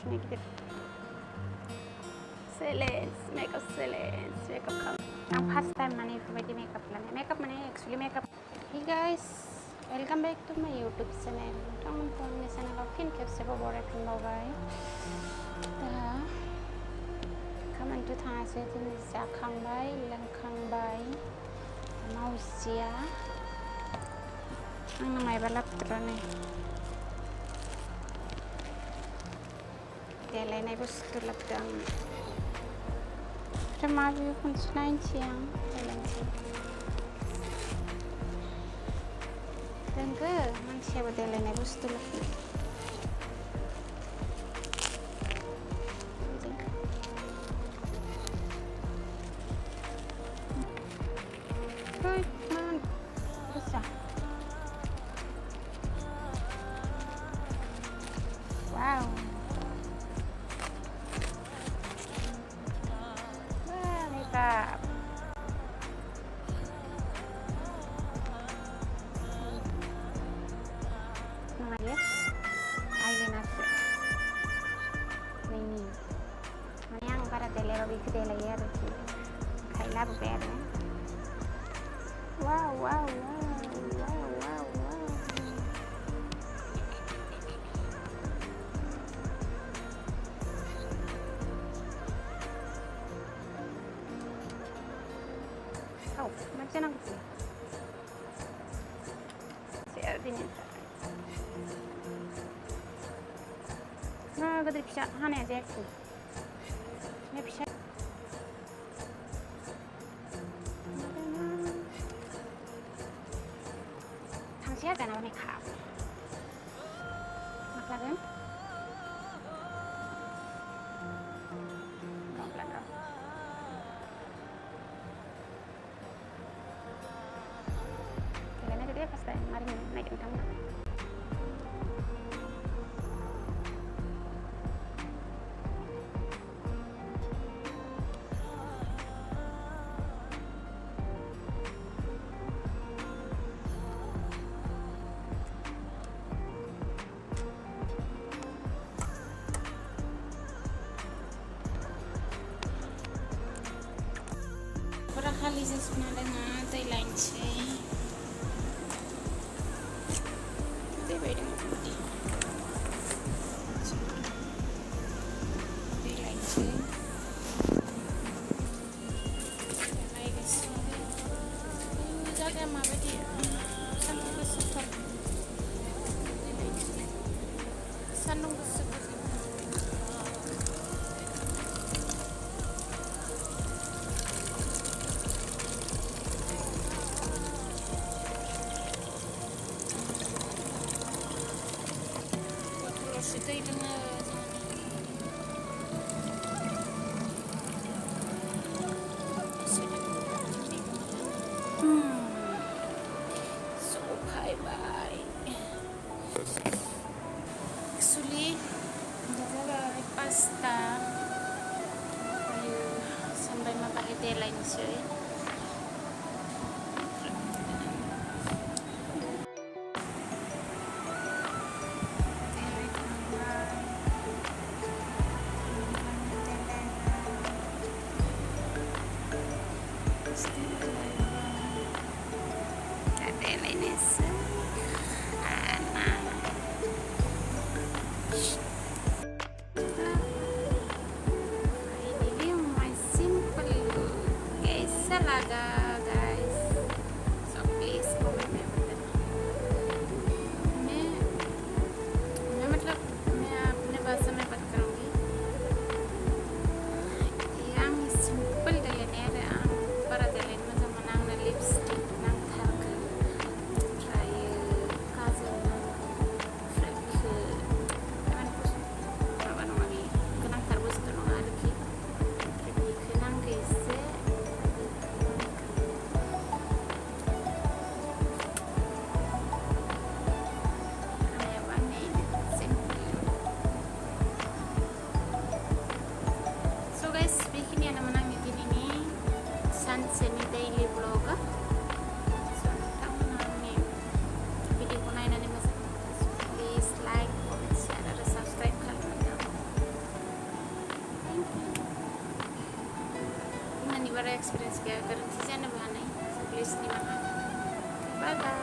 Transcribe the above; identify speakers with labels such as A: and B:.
A: guddina गिदिर सेलेन्स makeup खालाम आं फार्स्ट टाइम माने बेफोरबायदि मेकअप लानाय मेकअप माने actually makeup hey guys welcome back to my YouTube channel नोंथांमोनखौ आंनि चेनेलाव फिन खेबसेबाव बरायफिनबावबाय दा खामानिथ' थाङासै दिनै जाखांबाय लोंखांबाय मावजिया आंनो मायबा लाबोदों देलायनाय बुस्थु लाबोदों आंनो ओमफ्राय मा बेयो खनसे नायनोसै आं देलायनोसै रोंगो मानसियाबो देलायनाय बुस्थु लाबोदों Wow. Makeup. Namanya eyeliner. Ini. Mana yang para tele babi ke tele ya rugi. Kaila bukan. Wow. Macam apa sih? Saya diminta. Nah, kadang bisa hanya aja aku. Ini bisa. Tangsi aja nama makeup. Maklum? Pasti mari naikin tangga. Barangkali sesuatu dengan Thailand sih. Actually, pasta sampai mapakai deadline siya guys, so please comment में मैं मतलब मैं अपने भाषा में बात करूँगी yang simple delenere ang para delen macam menang na lipstick nang thark try kazel freck kan pus apa namanya kenang tarbus tu nang ada ki kenang kese बार experience किया, कारण चीज़ें ना बनाई, प्लीज़ नहीं बनाना। Bye bye.